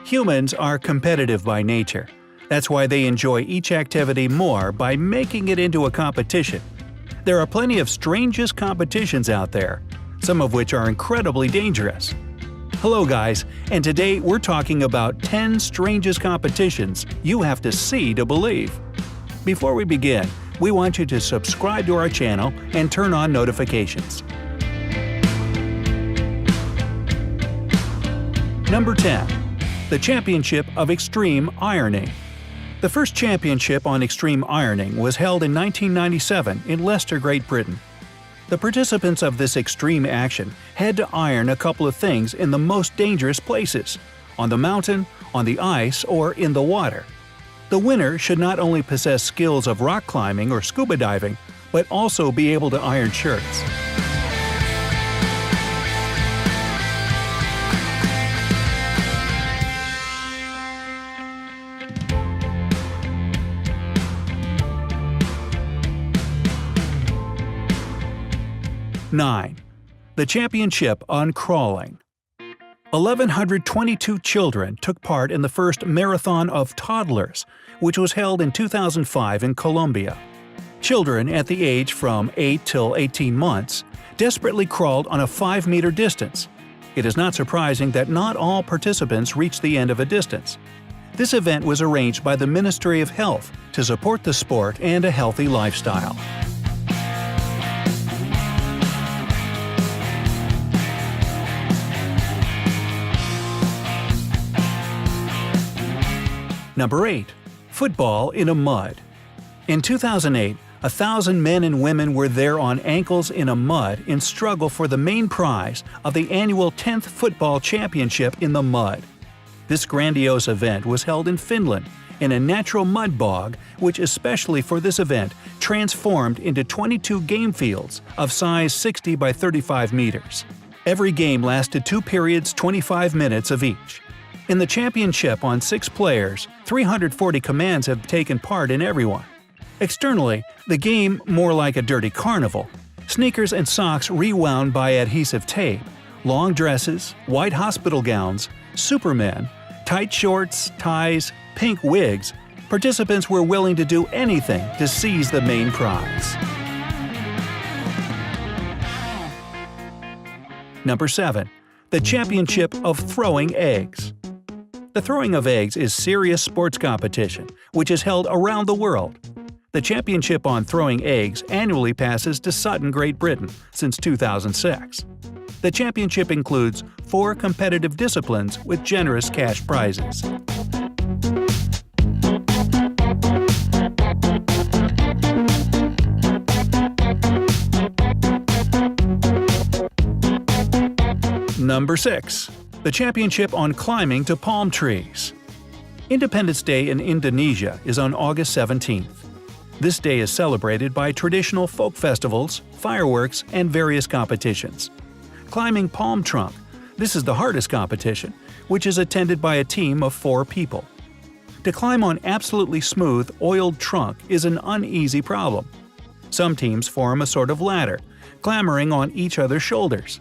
Humans are competitive by nature. That's why they enjoy each activity more by making it into a competition. There are plenty of strangest competitions out there, some of which are incredibly dangerous. Hello guys, and today we're talking about 10 strangest competitions you have to see to believe. Before we begin, we want you to subscribe to our channel and turn on notifications. Number 10. The Championship of Extreme Ironing. The first championship on extreme ironing was held in 1997 in Leicester, Great Britain. The participants of this extreme action had to iron a couple of things in the most dangerous places – on the mountain, on the ice, or in the water. The winner should not only possess skills of rock climbing or scuba diving, but also be able to iron shirts. (9) The Championship on Crawling. 1,122 children took part in the first Marathon of Toddlers, which was held in 2005 in Colombia. Children at the age from 8 till 18 months desperately crawled on a 5-meter distance. It is not surprising that not all participants reached the end of a distance. This event was arranged by the Ministry of Health to support the sport and a healthy lifestyle. Number 8. Football in a mud. In 2008, 1,000 men and women were there on ankles in a mud in struggle for the main prize of the annual 10th Football Championship in the mud. This grandiose event was held in Finland, in a natural mud bog which, especially for this event, transformed into 22 game fields of size 60 by 35 meters. Every game lasted 2 periods 25 minutes of each. In the championship on 6 players, 340 commands have taken part in every one. Externally, the game more like a dirty carnival. Sneakers and socks rewound by adhesive tape, long dresses, white hospital gowns, supermen, tight shorts, ties, pink wigs. Participants were willing to do anything to seize the main prize. Number 7. The Championship of Throwing Eggs. The throwing of eggs is serious sports competition, which is held around the world. The championship on throwing eggs annually passes to Sutton, Great Britain, since 2006. The championship includes 4 competitive disciplines with generous cash prizes. Number 6. The Championship on Climbing to Palm Trees. Independence Day in Indonesia is on August 17th. This day is celebrated by traditional folk festivals, fireworks, and various competitions. Climbing palm trunk. This is the hardest competition, which is attended by a team of 4 people. To climb on absolutely smooth, oiled trunk is an uneasy problem. Some teams form a sort of ladder, clambering on each other's shoulders.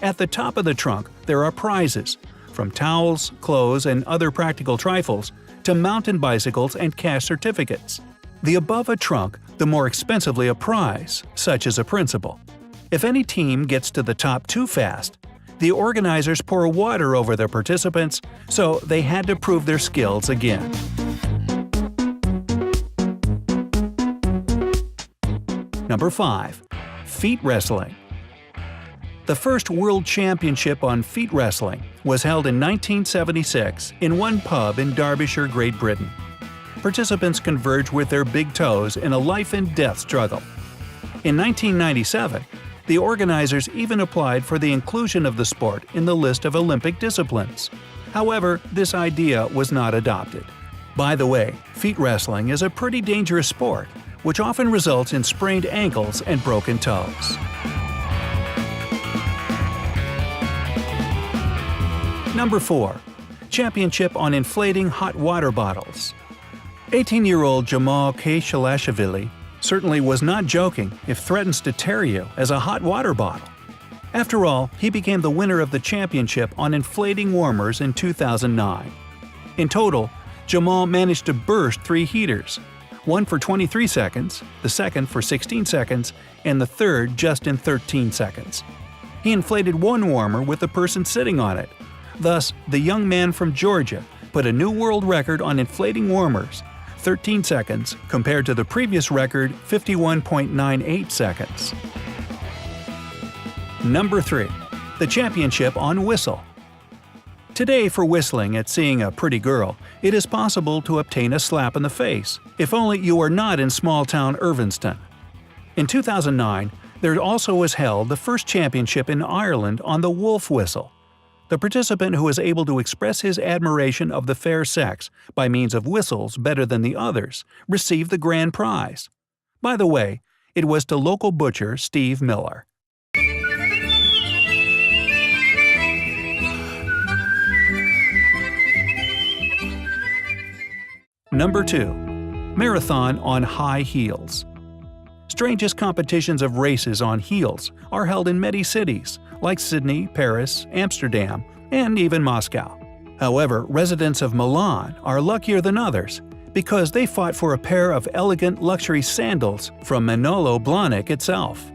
At the top of the trunk, there are prizes, from towels, clothes, and other practical trifles, to mountain bicycles and cash certificates. The above a trunk, the more expensively a prize, such as a principal. If any team gets to the top too fast, the organizers pour water over the participants, so they had to prove their skills again. Number 5. Feet Wrestling. The first World Championship on feet wrestling was held in 1976 in one pub in Derbyshire, Great Britain. Participants converged with their big toes in a life-and-death struggle. In 1997, the organizers even applied for the inclusion of the sport in the list of Olympic disciplines. However, this idea was not adopted. By the way, feet wrestling is a pretty dangerous sport, which often results in sprained ankles and broken toes. Number 4. Championship on Inflating Hot Water Bottles. 18-year-old Jamal Khailashvili certainly was not joking if threatens to tear you as a hot water bottle. After all, he became the winner of the championship on inflating warmers in 2009. In total, Jamal managed to burst 3 heaters, one for 23 seconds, the second for 16 seconds, and the third just in 13 seconds. He inflated one warmer with the person sitting on it. Thus, the young man from Georgia put a new world record on inflating warmers, 13 seconds, compared to the previous record, 51.98 seconds. Number 3. The championship on whistle. Today, for whistling at seeing a pretty girl, it is possible to obtain a slap in the face, if only you are not in small-town Irvinston. In 2009, there also was held the first championship in Ireland on the wolf whistle. The participant who was able to express his admiration of the fair sex by means of whistles better than the others received the grand prize. By the way, it was to local butcher Steve Miller. Number 2. Marathon on high heels. Strangest competitions of races on heels are held in many cities, like Sydney, Paris, Amsterdam, and even Moscow. However, residents of Milan are luckier than others because they fought for a pair of elegant luxury sandals from Manolo Blahnik itself.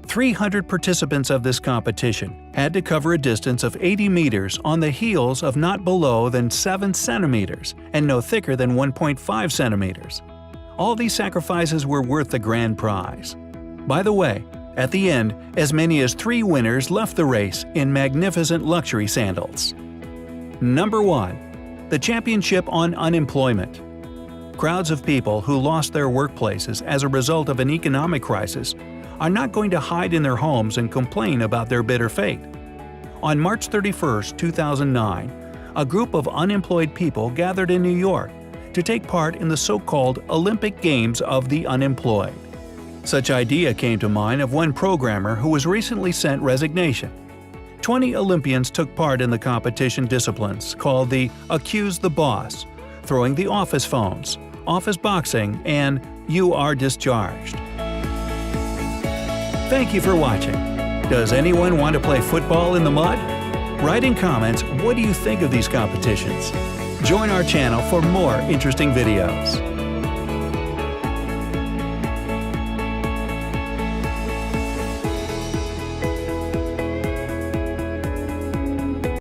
300 participants of this competition had to cover a distance of 80 meters on the heels of not below than 7 centimeters and no thicker than 1.5 centimeters. All these sacrifices were worth the grand prize. By the way, at the end, as many as 3 winners left the race in magnificent luxury sandals. Number 1. The championship on unemployment. Crowds of people who lost their workplaces as a result of an economic crisis are not going to hide in their homes and complain about their bitter fate. On March 31, 2009, a group of unemployed people gathered in New York to take part in the so-called Olympic Games of the Unemployed. Such idea came to mind of one programmer who was recently sent resignation. 20 Olympians took part in the competition disciplines called the Accuse the Boss, Throwing the Office Phones, Office Boxing, and You Are Discharged. Thank you for watching. Does anyone want to play football in the mud? Write in comments what do you think of these competitions. Join our channel for more interesting videos.